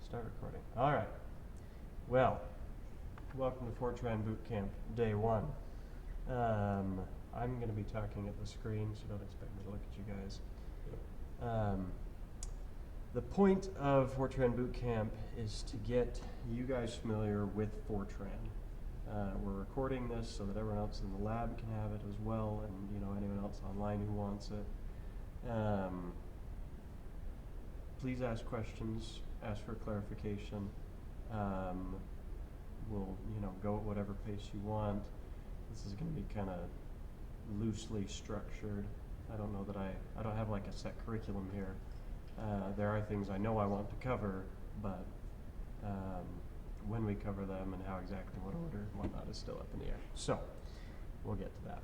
Start recording. All right. Well, welcome to Fortran Bootcamp Day 1. I'm going to be talking at the screen, so don't expect me to look at you guys. The point of Fortran Bootcamp is to get you guys familiar with Fortran. We're recording this so that everyone else in the lab can have it as well, and anyone else online who wants it. Please ask questions, ask for clarification. We'll go at whatever pace you want. This is going to be kind of loosely structured. I don't know that I don't have like a set curriculum here. There are things I know I want to cover, but when we cover them and how exactly, what order and whatnot is still up in the air. So we'll get to that.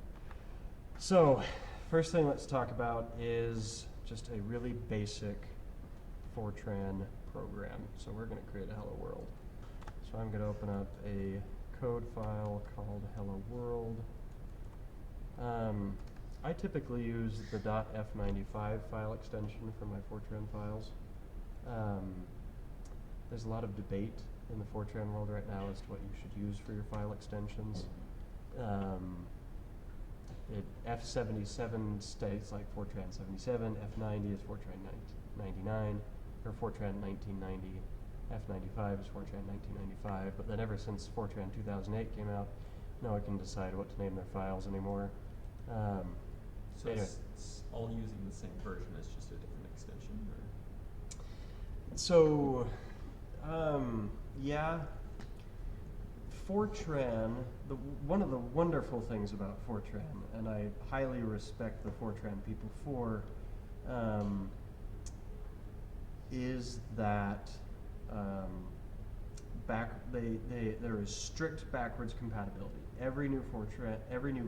So first thing let's talk about is just a really basic Fortran program. So we're going to create a hello world. So I'm going to open up a code file called hello world. I typically use the .f95 file extension for my Fortran files. There's a lot of debate in the Fortran world right now as to what you should use for your file extensions. F77 states like Fortran 77, F90 is Fortran 99, or Fortran 1990, F95 is Fortran 1995, but then ever since Fortran 2008 came out, no one can decide what to name their files anymore. So anyway. It's all using the same version, it's just a different extension? Or? So, yeah. Fortran, one of the wonderful things about Fortran, and I highly respect the Fortran people for, is that there is strict backwards compatibility. Every new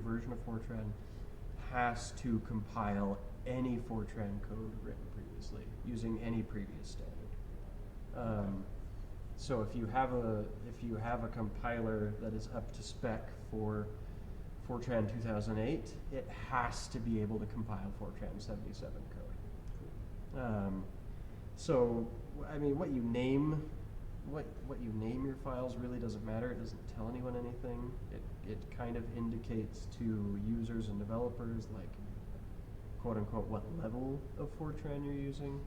version of Fortran has to compile any Fortran code written previously using any previous standard. So if you have a compiler that is up to spec for Fortran 2008, it has to be able to compile Fortran 77 code. So I mean, what you name your files really doesn't matter. It doesn't tell anyone anything. It kind of indicates to users and developers, like, quote unquote, what level of Fortran you're using.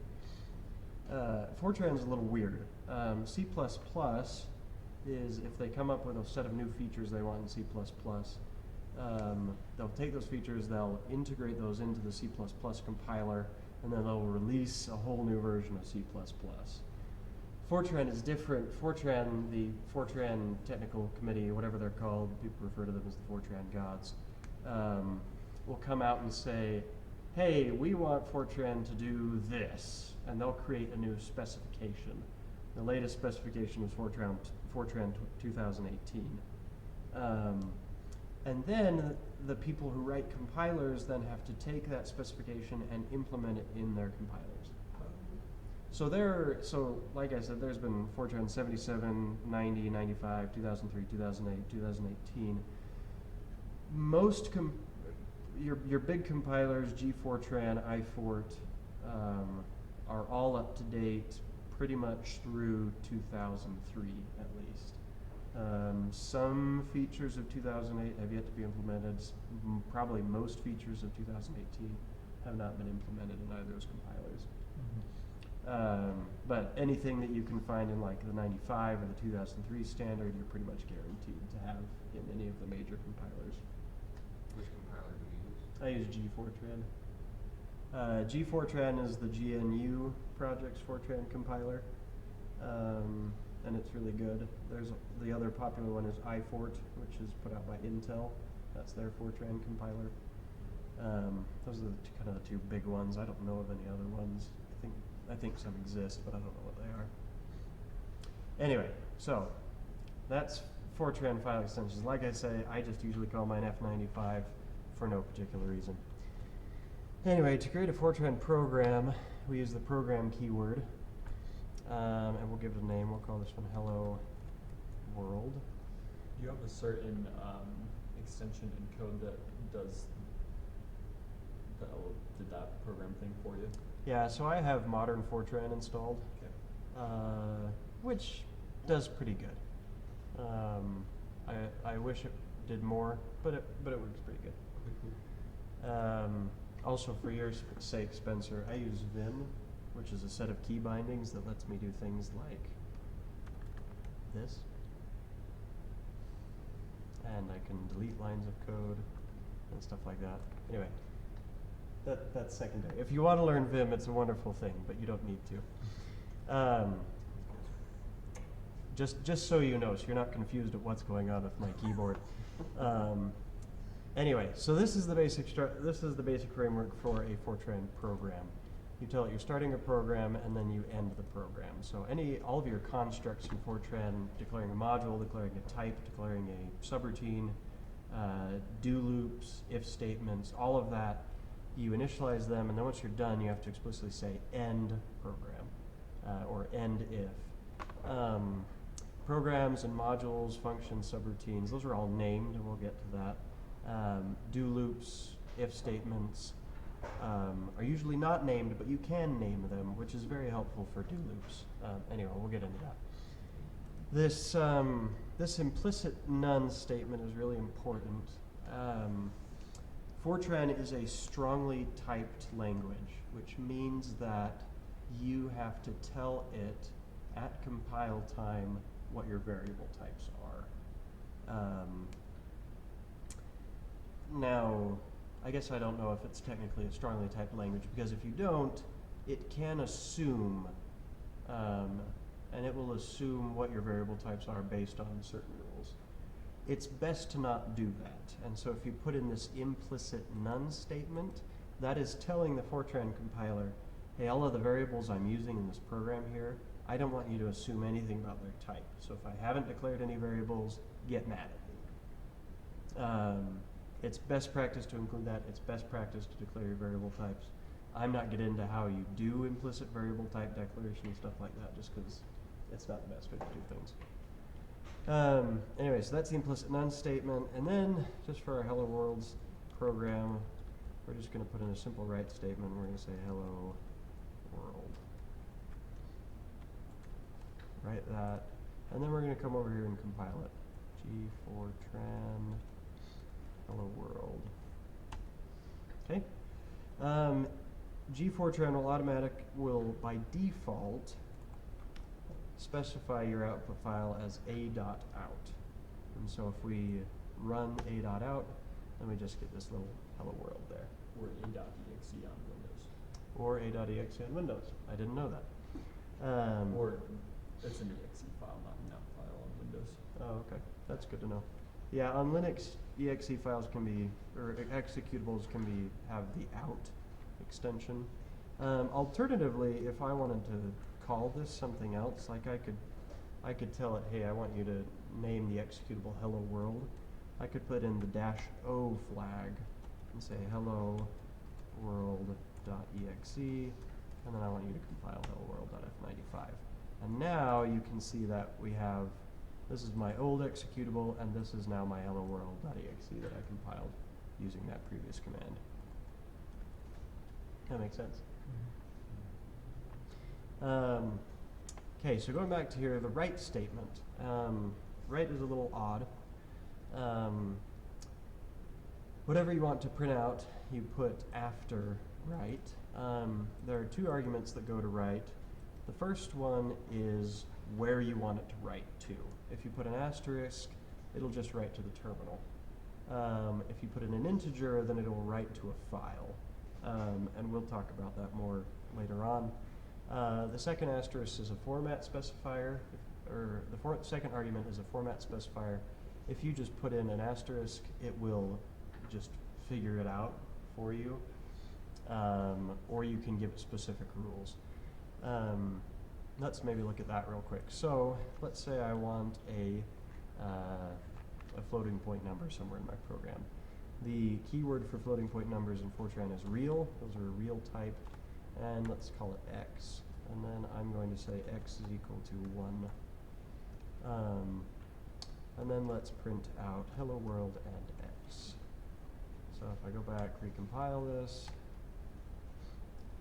Fortran is a little weird. C++ is, if they come up with a set of new features they want in C++, they'll take those features, they'll integrate those into the C++ compiler, and then they'll release a whole new version of C++. Fortran is different. The Fortran Technical Committee, whatever they're called, people refer to them as the Fortran gods, will come out and say, hey, we want Fortran to do this, and they'll create a new specification. The latest specification is Fortran 2018. And then the people who write compilers then have to take that specification and implement it in their compilers. So like I said, there's been Fortran 77, 90, 95, 2003, 2008, 2018. Most your big compilers, gfortran, ifort, are all up to date pretty much through 2003 at least. Some features of 2008 have yet to be implemented. Probably most features of 2018 have not been implemented in either of those compilers. But anything that you can find in like the 95 or the 2003 standard, you're pretty much guaranteed to have in any of the major compilers. Which compiler do you use? I use gfortran. Gfortran is the GNU project's Fortran compiler, and it's really good. The other popular one is ifort, which is put out by Intel. That's their Fortran compiler. Those are kind of the two big ones. I don't know of any other ones. I think some exist, but I don't know what they are. Anyway, so that's Fortran file extensions. Like I say, I just usually call mine F95 for no particular reason. Anyway, to create a Fortran program, we use the program keyword, and we'll give it a name. We'll call this one hello world. Do you have a certain extension in code that does that program thing for you? Yeah, so I have modern Fortran installed. Okay. which does pretty good. I wish it did more, but it works pretty good. Also, for your sake, Spencer, I use Vim, which is a set of key bindings that lets me do things like this. And I can delete lines of code and stuff like that. Anyway, that's secondary. If you want to learn Vim, it's a wonderful thing, but you don't need to. Just so you know, so you're not confused at what's going on with my keyboard. Anyway, so this is the basic framework for a Fortran program. You tell it you're starting a program, and then you end the program. So all of your constructs in Fortran, declaring a module, declaring a type, declaring a subroutine, do loops, if statements, all of that, you initialize them, and then once you're done, you have to explicitly say end program, or end if. Programs and modules, functions, subroutines, those are all named, and we'll get to that. Do loops, if statements, are usually not named, but you can name them, which is very helpful for do loops. Anyway, we'll get into that. This implicit none statement is really important. Fortran is a strongly typed language, which means that you have to tell it at compile time what your variable types are. Now, I guess I don't know if it's technically a strongly typed language, because if you don't, it can assume, and it will assume what your variable types are based on certain rules. It's best to not do that. And so if you put in this implicit none statement, that is telling the Fortran compiler, hey, all of the variables I'm using in this program here, I don't want you to assume anything about their type. So if I haven't declared any variables, get mad at me. It's best practice to include that. It's best practice to declare your variable types. I'm not getting into how you do implicit variable type declaration and stuff like that, just because it's not the best way to do things. Anyway, so that's the implicit none statement. And then, just for our Hello Worlds program, we're just going to put in a simple write statement. We're going to say hello world. Write that. And then we're going to come over here and compile it. Fortran hello world. Okay. Fortran will by default specify your output file as a.out. And so if we run a.out, then we just get this little hello world there. Or a.exe on Windows. Or a.exe on Windows. I didn't know that. Or it's an exe file, not an out file on Windows. Oh, okay. That's good to know. Yeah, on Linux, exe files can be, or executables can be, have the out extension. Alternatively, if I wanted to call this something else, like I could tell it, hey, I want you to name the executable hello world. I could put in the -o flag and say hello world.exe, and then I want you to compile hello world.f95. And now you can see that we have, this is my old executable, and this is now my hello world.exe that I compiled using that previous command. That makes sense? Okay, so going back to here, the write statement. Write is a little odd. Whatever you want to print out, you put after write. There are two arguments that go to write. The first one is where you want it to write to. If you put an asterisk, it'll just write to the terminal. If you put in an integer, then it'll write to a file. And we'll talk about that more later on. The second asterisk is a format specifier, or the second argument is a format specifier. If you just put in an asterisk, it will just figure it out for you, or you can give it specific rules. Let's maybe look at that real quick. So let's say I want a floating point number somewhere in my program. The keyword for floating point numbers in Fortran is real. Those are a real type. And let's call it x. And then I'm going to say x is equal to 1. And then let's print out hello world and x. So if I go back, recompile this.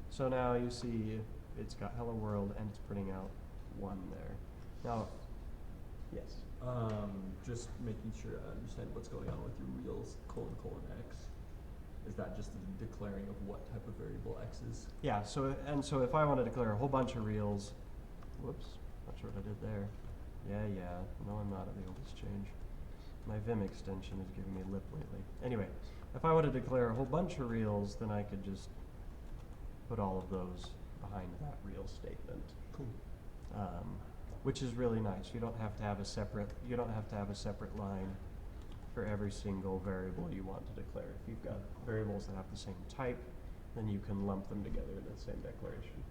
So now you see it's got hello world and it's printing out 1 there. Now, yes. Just making sure I understand what's going on with your reals : x. Is that just the declaring of what type of variable x is? Yeah, so if I want to declare a whole bunch of reals, whoops, not sure what I did there. Yeah, no, I'm not able to change. My Vim extension is giving me lip lately. Anyway, if I want to declare a whole bunch of reals, then I could just put all of those behind that real statement. Cool. Which is really nice. You don't have to have a separate line for every single variable you want to declare. If you've got variables that have the same type, then you can lump them together in the same declaration.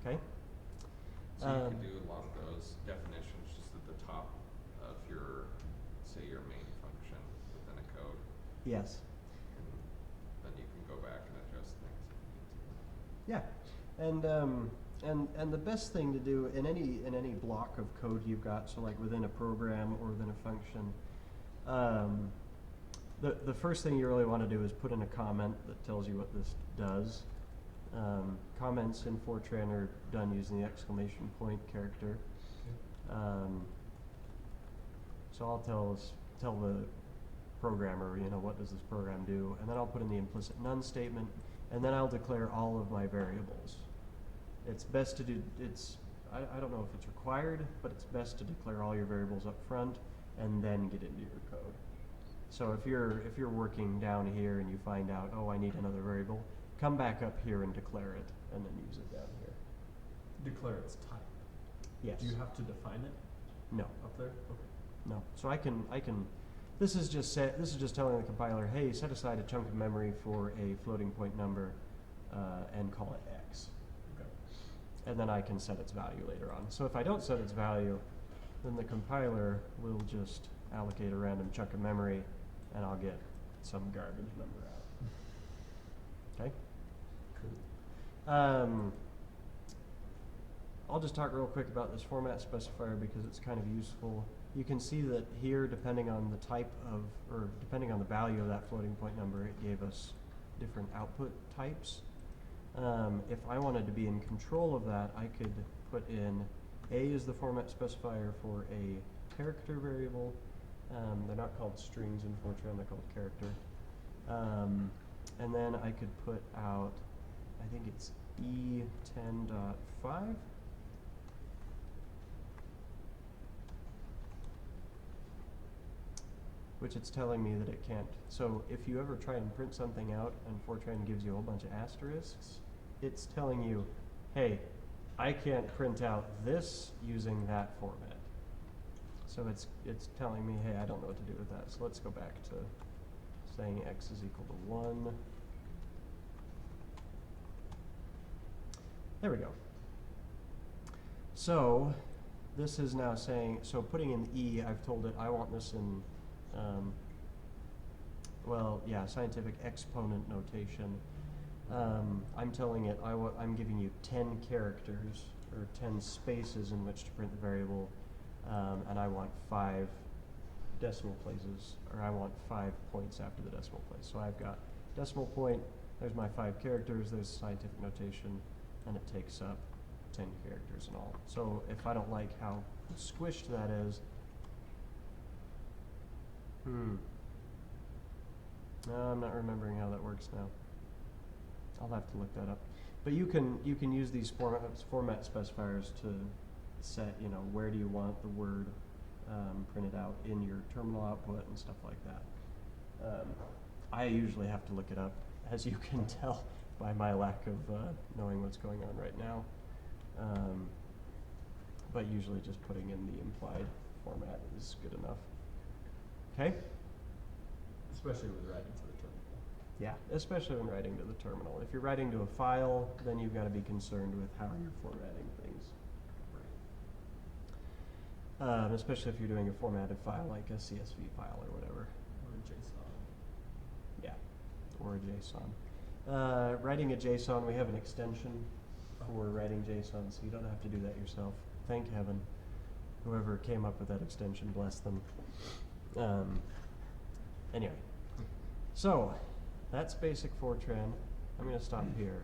Okay? So you can do a lot of those definitions just at the top of your, say, your main function within a code. Yes. And then you can go back and adjust things if you need to. Yeah. And the best thing to do in any block of code you've got, so like within a program or within a function, the first thing you really want to do is put in a comment that tells you what this does. Comments in Fortran are done using the exclamation point character. So I'll tell the programmer, what does this program do, and then I'll put in the implicit none statement, and then I'll declare all of my variables. It's best to do, I don't know if it's required, but it's best to declare all your variables up front and then get into your code. So if you're working down here and you find out, oh, I need another variable, come back up here and declare it, and then use it down here. Declare its type. Yes. Do you have to define it No. up there? Okay. No. So I can. This is just telling the compiler, hey, set aside a chunk of memory for a floating point number, and call it x. Okay. And then I can set its value later on. So if I don't set its value, then the compiler will just allocate a random chunk of memory, and I'll get some garbage number out. Okay? Cool. I'll just talk real quick about this format specifier because it's kind of useful. You can see that here, depending on the type of, or depending on the value of that floating point number, it gave us different output types. If I wanted to be in control of that, I could put in A is the format specifier for a character variable. They're not called strings in Fortran, they're called character. And then I could put out, I think it's E10.5. Which it's telling me that it can't. So if you ever try and print something out and Fortran gives you a whole bunch of asterisks, it's telling you, hey, I can't print out this using that format. So it's telling me, hey, I don't know what to do with that. So let's go back to saying x is equal to 1. There we go. So this is now saying, so putting in E, I've told it I want this in scientific exponent notation. I'm telling it I'm giving you 10 characters or 10 spaces in which to print the variable, and I want 5 decimal places, or I want 5 points after the decimal place. So I've got decimal point, there's my 5 characters, there's scientific notation, and it takes up 10 characters in all. So if I don't like how squished that is, no, I'm not remembering how that works now. I'll have to look that up. But you can use these format specifiers to set, where do you want the word printed out in your terminal output and stuff like that. I usually have to look it up, as you can tell by my lack of knowing what's going on right now. But usually just putting in the implied format is good enough. Okay? Especially with writing to the terminal. Yeah, especially when writing to the terminal. If you're writing to a file, then you've got to be concerned with how you're formatting things. Right. Especially if you're doing a formatted file like a CSV file or whatever. Or a JSON. Yeah, or a JSON. Writing a JSON, we have an extension for writing JSON, so you don't have to do that yourself. Thank heaven. Whoever came up with that extension, bless them. Anyway, so that's basic Fortran. I'm going to stop here.